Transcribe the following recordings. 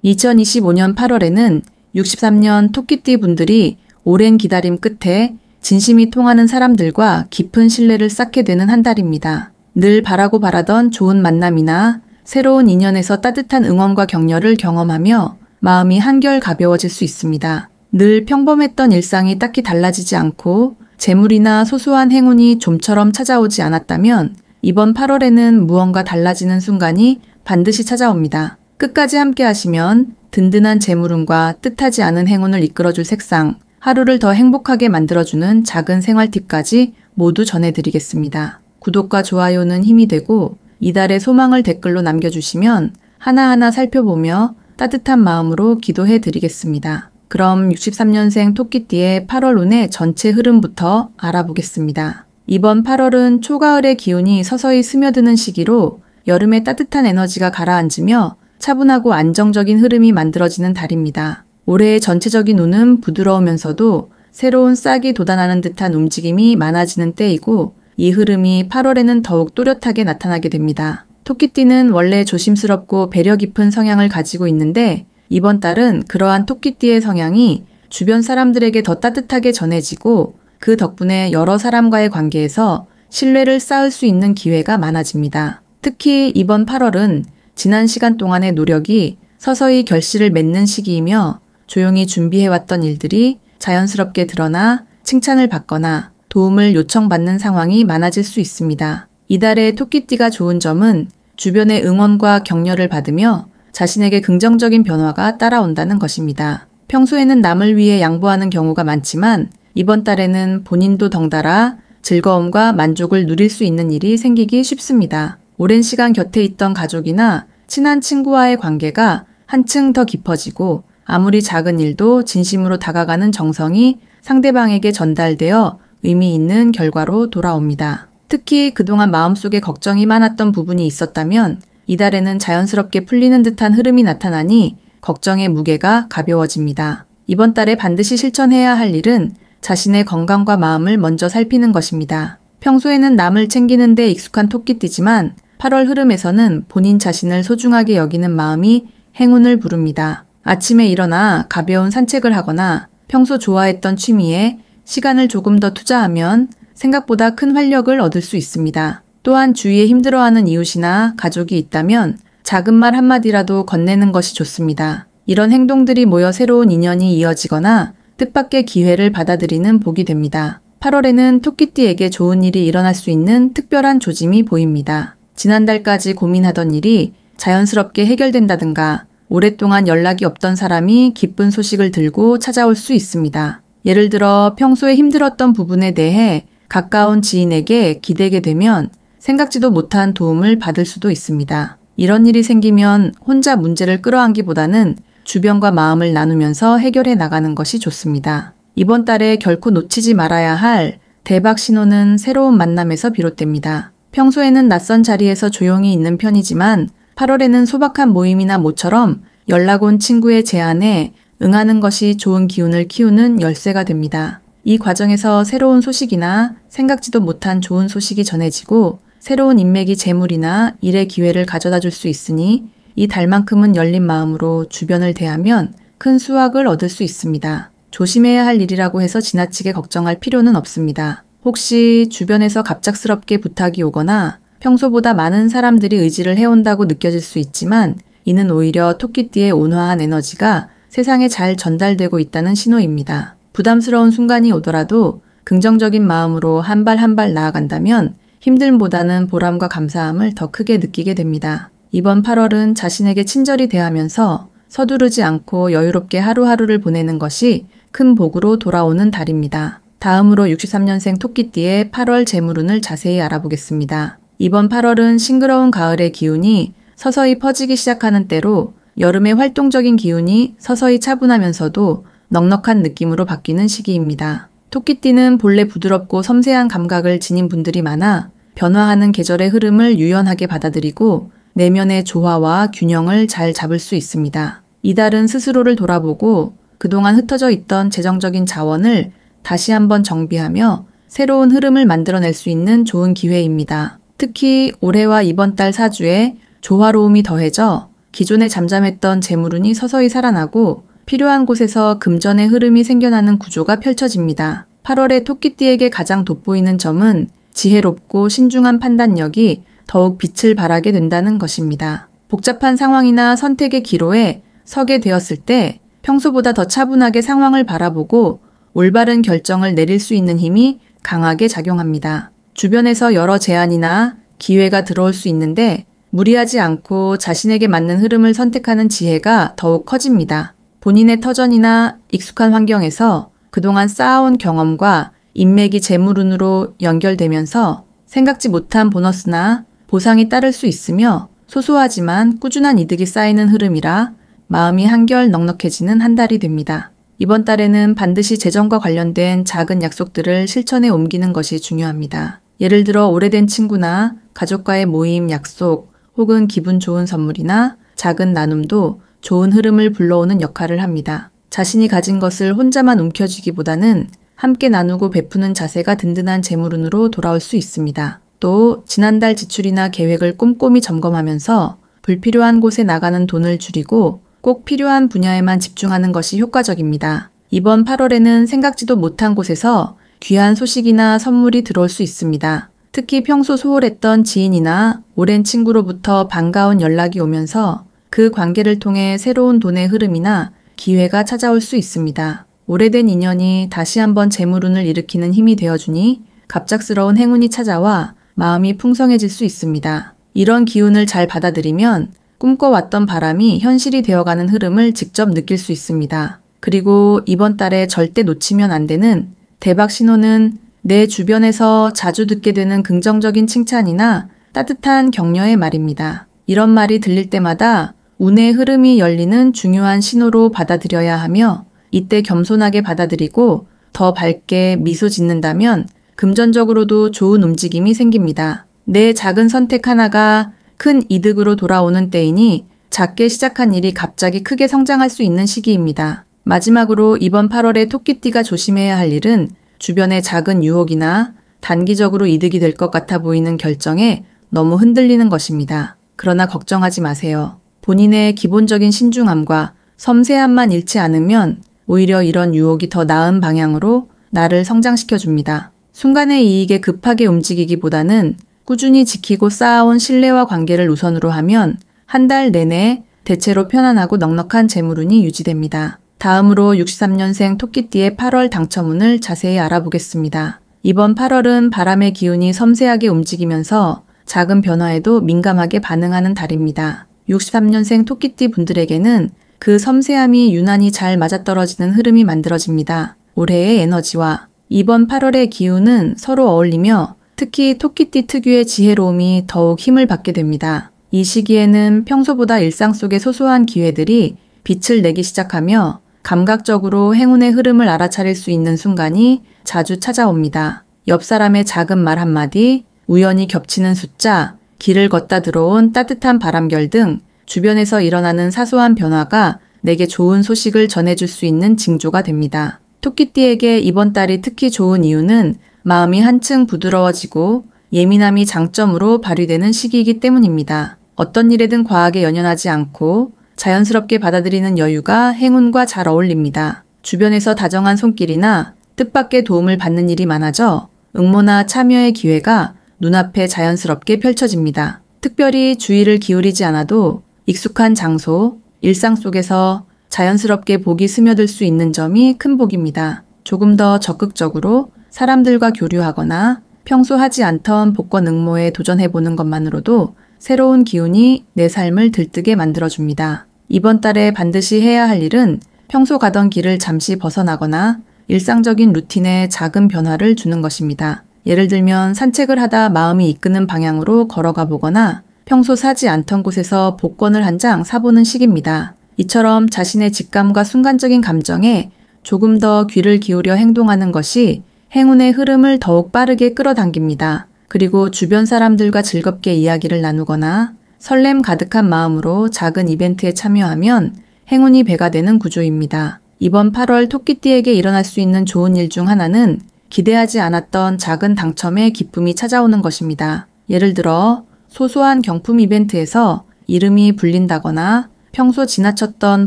2025년 8월에는 63년 토끼띠 분들이 오랜 기다림 끝에 진심이 통하는 사람들과 깊은 신뢰를 쌓게 되는 한 달입니다. 늘 바라던 좋은 만남이나 새로운 인연에서 따뜻한 응원과 격려를 경험하며 마음이 한결 가벼워질 수 있습니다. 늘 평범했던 일상이 딱히 달라지지 않고 재물이나 소소한 행운이 좀처럼 찾아오지 않았다면 이번 8월에는 무언가 달라지는 순간이 반드시 찾아옵니다. 끝까지 함께 하시면 든든한 재물운과 뜻하지 않은 행운을 이끌어줄 색상, 하루를 더 행복하게 만들어주는 작은 생활 팁까지 모두 전해드리겠습니다. 구독과 좋아요는 힘이 되고 이달의 소망을 댓글로 남겨주시면 하나하나 살펴보며 따뜻한 마음으로 기도해드리겠습니다. 그럼 63년생 토끼띠의 8월 운의 전체 흐름부터 알아보겠습니다. 이번 8월은 초가을의 기운이 서서히 스며드는 시기로 여름의 따뜻한 에너지가 가라앉으며 차분하고 안정적인 흐름이 만들어지는 달입니다. 올해의 전체적인 운은 부드러우면서도 새로운 싹이 돋아나는 듯한 움직임이 많아지는 때이고 이 흐름이 8월에는 더욱 또렷하게 나타나게 됩니다. 토끼띠는 원래 조심스럽고 배려 깊은 성향을 가지고 있는데 이번 달은 그러한 토끼띠의 성향이 주변 사람들에게 더 따뜻하게 전해지고 그 덕분에 여러 사람과의 관계에서 신뢰를 쌓을 수 있는 기회가 많아집니다. 특히 이번 8월은 지난 시간 동안의 노력이 서서히 결실을 맺는 시기이며 조용히 준비해왔던 일들이 자연스럽게 드러나 칭찬을 받거나 도움을 요청받는 상황이 많아질 수 있습니다. 이달의 토끼띠가 좋은 점은 주변의 응원과 격려를 받으며 자신에게 긍정적인 변화가 따라온다는 것입니다. 평소에는 남을 위해 양보하는 경우가 많지만 이번 달에는 본인도 덩달아 즐거움과 만족을 누릴 수 있는 일이 생기기 쉽습니다. 오랜 시간 곁에 있던 가족이나 친한 친구와의 관계가 한층 더 깊어지고 아무리 작은 일도 진심으로 다가가는 정성이 상대방에게 전달되어 의미 있는 결과로 돌아옵니다. 특히 그동안 마음속에 걱정이 많았던 부분이 있었다면 이달에는 자연스럽게 풀리는 듯한 흐름이 나타나니 걱정의 무게가 가벼워집니다. 이번 달에 반드시 실천해야 할 일은 자신의 건강과 마음을 먼저 살피는 것입니다. 평소에는 남을 챙기는 데 익숙한 토끼띠지만 8월 흐름에서는 본인 자신을 소중하게 여기는 마음이 행운을 부릅니다. 아침에 일어나 가벼운 산책을 하거나 평소 좋아했던 취미에 시간을 조금 더 투자하면 생각보다 큰 활력을 얻을 수 있습니다. 또한 주위에 힘들어하는 이웃이나 가족이 있다면 작은 말 한마디라도 건네는 것이 좋습니다. 이런 행동들이 모여 새로운 인연이 이어지거나 뜻밖의 기회를 받아들이는 복이 됩니다. 8월에는 토끼띠에게 좋은 일이 일어날 수 있는 특별한 조짐이 보입니다. 지난달까지 고민하던 일이 자연스럽게 해결된다든가 오랫동안 연락이 없던 사람이 기쁜 소식을 들고 찾아올 수 있습니다. 예를 들어 평소에 힘들었던 부분에 대해 가까운 지인에게 기대게 되면 생각지도 못한 도움을 받을 수도 있습니다. 이런 일이 생기면 혼자 문제를 끌어안기보다는 주변과 마음을 나누면서 해결해 나가는 것이 좋습니다. 이번 달에 결코 놓치지 말아야 할 대박 신호는 새로운 만남에서 비롯됩니다. 평소에는 낯선 자리에서 조용히 있는 편이지만 8월에는 소박한 모임이나 모처럼 연락 온 친구의 제안에 응하는 것이 좋은 기운을 키우는 열쇠가 됩니다. 이 과정에서 새로운 소식이나 생각지도 못한 좋은 소식이 전해지고 새로운 인맥이 재물이나 일의 기회를 가져다 줄 수 있으니 이 달만큼은 열린 마음으로 주변을 대하면 큰 수확을 얻을 수 있습니다. 조심해야 할 일이라고 해서 지나치게 걱정할 필요는 없습니다. 혹시 주변에서 갑작스럽게 부탁이 오거나 평소보다 많은 사람들이 의지를 해온다고 느껴질 수 있지만 이는 오히려 토끼띠의 온화한 에너지가 세상에 잘 전달되고 있다는 신호입니다. 부담스러운 순간이 오더라도 긍정적인 마음으로 한 발 한 발 나아간다면 힘듦보다는 보람과 감사함을 더 크게 느끼게 됩니다. 이번 8월은 자신에게 친절히 대하면서 서두르지 않고 여유롭게 하루하루를 보내는 것이 큰 복으로 돌아오는 달입니다. 다음으로 63년생 토끼띠의 8월 재물운을 자세히 알아보겠습니다. 이번 8월은 싱그러운 가을의 기운이 서서히 퍼지기 시작하는 때로 여름의 활동적인 기운이 서서히 차분하면서도 넉넉한 느낌으로 바뀌는 시기입니다. 토끼띠는 본래 부드럽고 섬세한 감각을 지닌 분들이 많아 변화하는 계절의 흐름을 유연하게 받아들이고 내면의 조화와 균형을 잘 잡을 수 있습니다. 이달은 스스로를 돌아보고 그동안 흩어져 있던 재정적인 자원을 다시 한번 정비하며 새로운 흐름을 만들어낼 수 있는 좋은 기회입니다. 특히 올해와 이번 달 사주에 조화로움이 더해져 기존에 잠잠했던 재물운이 서서히 살아나고 필요한 곳에서 금전의 흐름이 생겨나는 구조가 펼쳐집니다. 8월에 토끼띠에게 가장 돋보이는 점은 지혜롭고 신중한 판단력이 더욱 빛을 발하게 된다는 것입니다. 복잡한 상황이나 선택의 기로에 서게 되었을 때 평소보다 더 차분하게 상황을 바라보고 올바른 결정을 내릴 수 있는 힘이 강하게 작용합니다. 주변에서 여러 제안이나 기회가 들어올 수 있는데 무리하지 않고 자신에게 맞는 흐름을 선택하는 지혜가 더욱 커집니다. 본인의 터전이나 익숙한 환경에서 그동안 쌓아온 경험과 인맥이 재물운으로 연결되면서 생각지 못한 보너스나 보상이 따를 수 있으며 소소하지만 꾸준한 이득이 쌓이는 흐름이라 마음이 한결 넉넉해지는 한 달이 됩니다. 이번 달에는 반드시 재정과 관련된 작은 약속들을 실천에 옮기는 것이 중요합니다. 예를 들어 오래된 친구나 가족과의 모임, 약속, 혹은 기분 좋은 선물이나 작은 나눔도 좋은 흐름을 불러오는 역할을 합니다. 자신이 가진 것을 혼자만 움켜쥐기보다는 함께 나누고 베푸는 자세가 든든한 재물운으로 돌아올 수 있습니다. 또 지난달 지출이나 계획을 꼼꼼히 점검하면서 불필요한 곳에 나가는 돈을 줄이고 꼭 필요한 분야에만 집중하는 것이 효과적입니다. 이번 8월에는 생각지도 못한 곳에서 귀한 소식이나 선물이 들어올 수 있습니다. 특히 평소 소홀했던 지인이나 오랜 친구로부터 반가운 연락이 오면서 그 관계를 통해 새로운 돈의 흐름이나 기회가 찾아올 수 있습니다. 오래된 인연이 다시 한번 재물운을 일으키는 힘이 되어주니 갑작스러운 행운이 찾아와 마음이 풍성해질 수 있습니다. 이런 기운을 잘 받아들이면 꿈꿔왔던 바람이 현실이 되어가는 흐름을 직접 느낄 수 있습니다. 그리고 이번 달에 절대 놓치면 안 되는 대박 신호는 내 주변에서 자주 듣게 되는 긍정적인 칭찬이나 따뜻한 격려의 말입니다. 이런 말이 들릴 때마다 운의 흐름이 열리는 중요한 신호로 받아들여야 하며 이때 겸손하게 받아들이고 더 밝게 미소 짓는다면 금전적으로도 좋은 움직임이 생깁니다. 내 작은 선택 하나가 큰 이득으로 돌아오는 때이니 작게 시작한 일이 갑자기 크게 성장할 수 있는 시기입니다. 마지막으로 이번 8월에 토끼띠가 조심해야 할 일은 주변의 작은 유혹이나 단기적으로 이득이 될 것 같아 보이는 결정에 너무 흔들리는 것입니다. 그러나 걱정하지 마세요. 본인의 기본적인 신중함과 섬세함만 잃지 않으면 오히려 이런 유혹이 더 나은 방향으로 나를 성장시켜줍니다. 순간의 이익에 급하게 움직이기보다는 꾸준히 지키고 쌓아온 신뢰와 관계를 우선으로 하면 한 달 내내 대체로 편안하고 넉넉한 재물운이 유지됩니다. 다음으로 63년생 토끼띠의 8월 당첨운을 자세히 알아보겠습니다. 이번 8월은 바람의 기운이 섬세하게 움직이면서 작은 변화에도 민감하게 반응하는 달입니다. 63년생 토끼띠 분들에게는 그 섬세함이 유난히 잘 맞아떨어지는 흐름이 만들어집니다. 올해의 에너지와 이번 8월의 기운은 서로 어울리며 특히 토끼띠 특유의 지혜로움이 더욱 힘을 받게 됩니다. 이 시기에는 평소보다 일상 속의 소소한 기회들이 빛을 내기 시작하며 감각적으로 행운의 흐름을 알아차릴 수 있는 순간이 자주 찾아옵니다. 옆 사람의 작은 말 한마디, 우연히 겹치는 숫자, 길을 걷다 들어온 따뜻한 바람결 등 주변에서 일어나는 사소한 변화가 내게 좋은 소식을 전해줄 수 있는 징조가 됩니다. 토끼띠에게 이번 달이 특히 좋은 이유는 마음이 한층 부드러워지고 예민함이 장점으로 발휘되는 시기이기 때문입니다. 어떤 일에든 과하게 연연하지 않고 자연스럽게 받아들이는 여유가 행운과 잘 어울립니다. 주변에서 다정한 손길이나 뜻밖의 도움을 받는 일이 많아져 응모나 참여의 기회가 눈앞에 자연스럽게 펼쳐집니다. 특별히 주의를 기울이지 않아도 익숙한 장소, 일상 속에서 자연스럽게 복이 스며들 수 있는 점이 큰 복입니다. 조금 더 적극적으로 사람들과 교류하거나 평소 하지 않던 복권 응모에 도전해보는 것만으로도 새로운 기운이 내 삶을 들뜨게 만들어줍니다. 이번 달에 반드시 해야 할 일은 평소 가던 길을 잠시 벗어나거나 일상적인 루틴에 작은 변화를 주는 것입니다. 예를 들면 산책을 하다 마음이 이끄는 방향으로 걸어가 보거나 평소 사지 않던 곳에서 복권을 한 장 사보는 시기입니다. 이처럼 자신의 직감과 순간적인 감정에 조금 더 귀를 기울여 행동하는 것이 행운의 흐름을 더욱 빠르게 끌어당깁니다. 그리고 주변 사람들과 즐겁게 이야기를 나누거나 설렘 가득한 마음으로 작은 이벤트에 참여하면 행운이 배가 되는 구조입니다. 이번 8월 토끼띠에게 일어날 수 있는 좋은 일 중 하나는 기대하지 않았던 작은 당첨의 기쁨이 찾아오는 것입니다. 예를 들어 소소한 경품 이벤트에서 이름이 불린다거나 평소 지나쳤던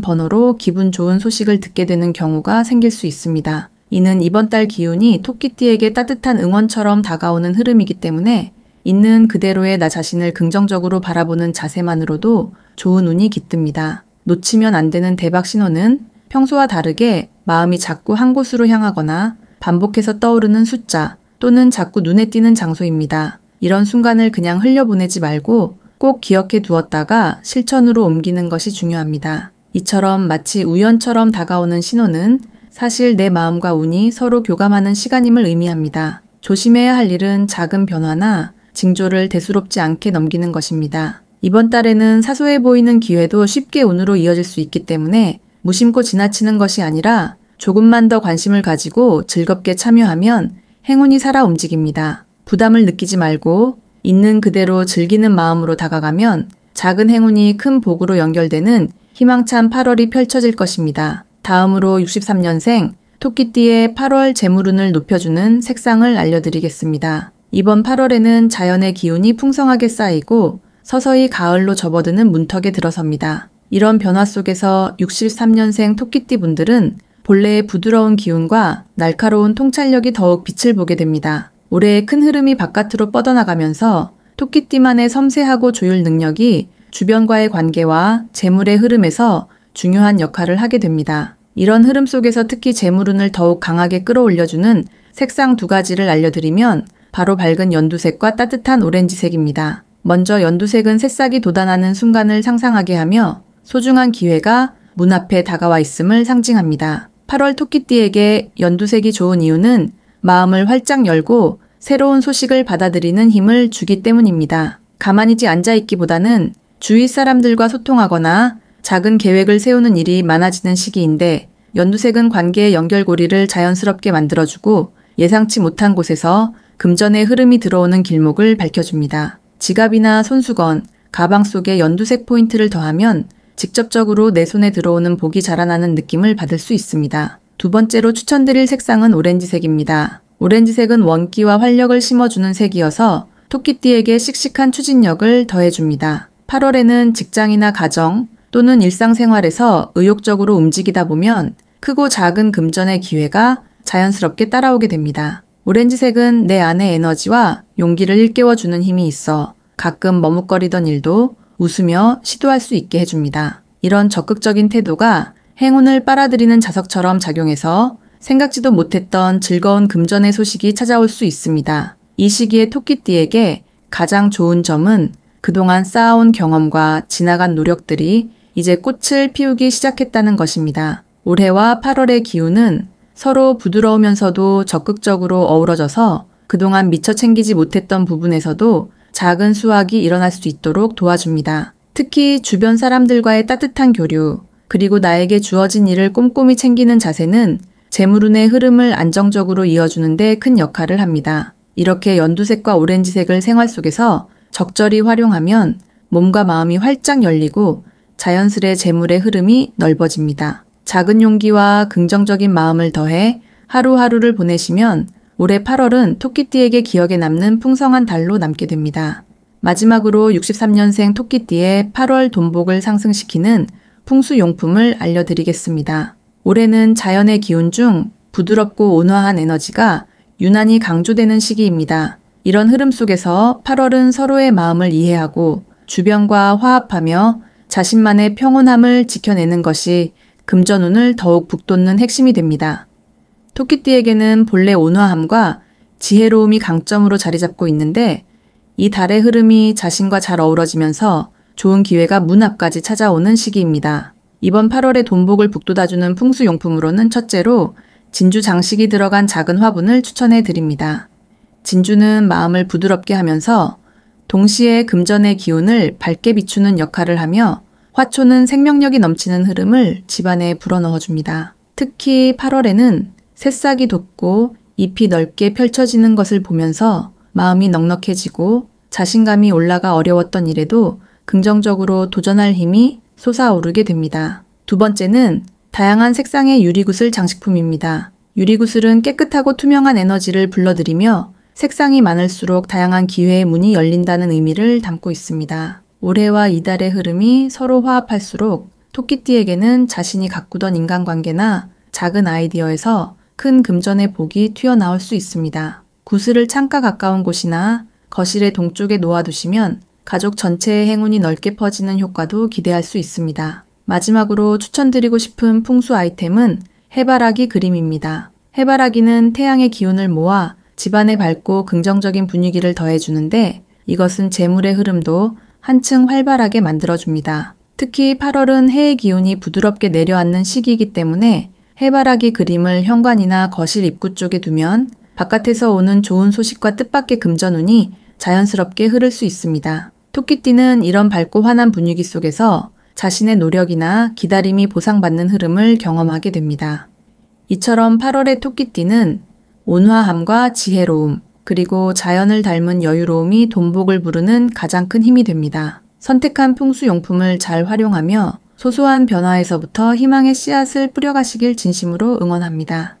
번호로 기분 좋은 소식을 듣게 되는 경우가 생길 수 있습니다. 이는 이번 달 기운이 토끼띠에게 따뜻한 응원처럼 다가오는 흐름이기 때문에 있는 그대로의 나 자신을 긍정적으로 바라보는 자세만으로도 좋은 운이 깃듭니다. 놓치면 안 되는 대박 신호는 평소와 다르게 마음이 자꾸 한 곳으로 향하거나 반복해서 떠오르는 숫자 또는 자꾸 눈에 띄는 장소입니다. 이런 순간을 그냥 흘려보내지 말고 꼭 기억해 두었다가 실천으로 옮기는 것이 중요합니다. 이처럼 마치 우연처럼 다가오는 신호는 사실 내 마음과 운이 서로 교감하는 시간임을 의미합니다. 조심해야 할 일은 작은 변화나 징조를 대수롭지 않게 넘기는 것입니다. 이번 달에는 사소해 보이는 기회도 쉽게 운으로 이어질 수 있기 때문에 무심코 지나치는 것이 아니라 조금만 더 관심을 가지고 즐겁게 참여하면 행운이 살아 움직입니다. 부담을 느끼지 말고 있는 그대로 즐기는 마음으로 다가가면 작은 행운이 큰 복으로 연결되는 희망찬 8월이 펼쳐질 것입니다. 다음으로 63년생 토끼띠의 8월 재물운을 높여주는 색상을 알려드리겠습니다. 이번 8월에는 자연의 기운이 풍성하게 쌓이고 서서히 가을로 접어드는 문턱에 들어섭니다. 이런 변화 속에서 63년생 토끼띠 분들은 본래의 부드러운 기운과 날카로운 통찰력이 더욱 빛을 보게 됩니다. 올해의 큰 흐름이 바깥으로 뻗어나가면서 토끼띠만의 섬세하고 조율 능력이 주변과의 관계와 재물의 흐름에서 중요한 역할을 하게 됩니다. 이런 흐름 속에서 특히 재물운을 더욱 강하게 끌어올려주는 색상 2가지를 알려드리면 바로 밝은 연두색과 따뜻한 오렌지색입니다. 먼저 연두색은 새싹이 돋아나는 순간을 상상하게 하며 소중한 기회가 문 앞에 다가와 있음을 상징합니다. 8월 토끼띠에게 연두색이 좋은 이유는 마음을 활짝 열고 새로운 소식을 받아들이는 힘을 주기 때문입니다. 가만히 앉아있기보다는 주위 사람들과 소통하거나 작은 계획을 세우는 일이 많아지는 시기인데 연두색은 관계의 연결고리를 자연스럽게 만들어주고 예상치 못한 곳에서 금전의 흐름이 들어오는 길목을 밝혀줍니다. 지갑이나 손수건, 가방 속에 연두색 포인트를 더하면 직접적으로 내 손에 들어오는 복이 자라나는 느낌을 받을 수 있습니다. 두 번째로 추천드릴 색상은 오렌지색입니다. 오렌지색은 원기와 활력을 심어주는 색이어서 토끼띠에게 씩씩한 추진력을 더해줍니다. 8월에는 직장이나 가정 또는 일상생활에서 의욕적으로 움직이다 보면 크고 작은 금전의 기회가 자연스럽게 따라오게 됩니다. 오렌지색은 내 안의 에너지와 용기를 일깨워주는 힘이 있어 가끔 머뭇거리던 일도 웃으며 시도할 수 있게 해줍니다. 이런 적극적인 태도가 행운을 빨아들이는 자석처럼 작용해서 생각지도 못했던 즐거운 금전의 소식이 찾아올 수 있습니다. 이 시기에 토끼띠에게 가장 좋은 점은 그동안 쌓아온 경험과 지나간 노력들이 이제 꽃을 피우기 시작했다는 것입니다. 올해와 8월의 기운은 서로 부드러우면서도 적극적으로 어우러져서 그동안 미처 챙기지 못했던 부분에서도 작은 수확이 일어날 수 있도록 도와줍니다. 특히 주변 사람들과의 따뜻한 교류, 그리고 나에게 주어진 일을 꼼꼼히 챙기는 자세는 재물운의 흐름을 안정적으로 이어주는 데 큰 역할을 합니다. 이렇게 연두색과 오렌지색을 생활 속에서 적절히 활용하면 몸과 마음이 활짝 열리고 자연스레 재물의 흐름이 넓어집니다. 작은 용기와 긍정적인 마음을 더해 하루하루를 보내시면 올해 8월은 토끼띠에게 기억에 남는 풍성한 달로 남게 됩니다. 마지막으로 63년생 토끼띠의 8월 돈복을 상승시키는 풍수용품을 알려드리겠습니다. 올해는 자연의 기운 중 부드럽고 온화한 에너지가 유난히 강조되는 시기입니다. 이런 흐름 속에서 8월은 서로의 마음을 이해하고 주변과 화합하며 자신만의 평온함을 지켜내는 것이 금전운을 더욱 북돋는 핵심이 됩니다. 토끼띠에게는 본래 온화함과 지혜로움이 강점으로 자리 잡고 있는데 이 달의 흐름이 자신과 잘 어우러지면서 좋은 기회가 문 앞까지 찾아오는 시기입니다. 이번 8월에 돈복을 북돋아주는 풍수용품으로는 첫째로 진주 장식이 들어간 작은 화분을 추천해 드립니다. 진주는 마음을 부드럽게 하면서 동시에 금전의 기운을 밝게 비추는 역할을 하며 화초는 생명력이 넘치는 흐름을 집안에 불어넣어줍니다. 특히 8월에는 새싹이 돋고 잎이 넓게 펼쳐지는 것을 보면서 마음이 넉넉해지고 자신감이 올라가 어려웠던 일에도 긍정적으로 도전할 힘이 솟아오르게 됩니다. 두 번째는 다양한 색상의 유리구슬 장식품입니다. 유리구슬은 깨끗하고 투명한 에너지를 불러들이며 색상이 많을수록 다양한 기회의 문이 열린다는 의미를 담고 있습니다. 올해와 이달의 흐름이 서로 화합할수록 토끼띠에게는 자신이 가꾸던 인간관계나 작은 아이디어에서 큰 금전의 복이 튀어나올 수 있습니다. 구슬을 창가 가까운 곳이나 거실의 동쪽에 놓아두시면 가족 전체의 행운이 넓게 퍼지는 효과도 기대할 수 있습니다. 마지막으로 추천드리고 싶은 풍수 아이템은 해바라기 그림입니다. 해바라기는 태양의 기운을 모아 집안에 밝고 긍정적인 분위기를 더해주는데 이것은 재물의 흐름도 한층 활발하게 만들어줍니다. 특히 8월은 해의 기운이 부드럽게 내려앉는 시기이기 때문에 해바라기 그림을 현관이나 거실 입구 쪽에 두면 바깥에서 오는 좋은 소식과 뜻밖의 금전운이 자연스럽게 흐를 수 있습니다. 토끼띠는 이런 밝고 환한 분위기 속에서 자신의 노력이나 기다림이 보상받는 흐름을 경험하게 됩니다. 이처럼 8월의 토끼띠는 온화함과 지혜로움, 그리고 자연을 닮은 여유로움이 돈복을 부르는 가장 큰 힘이 됩니다. 선택한 풍수용품을 잘 활용하며 소소한 변화에서부터 희망의 씨앗을 뿌려가시길 진심으로 응원합니다.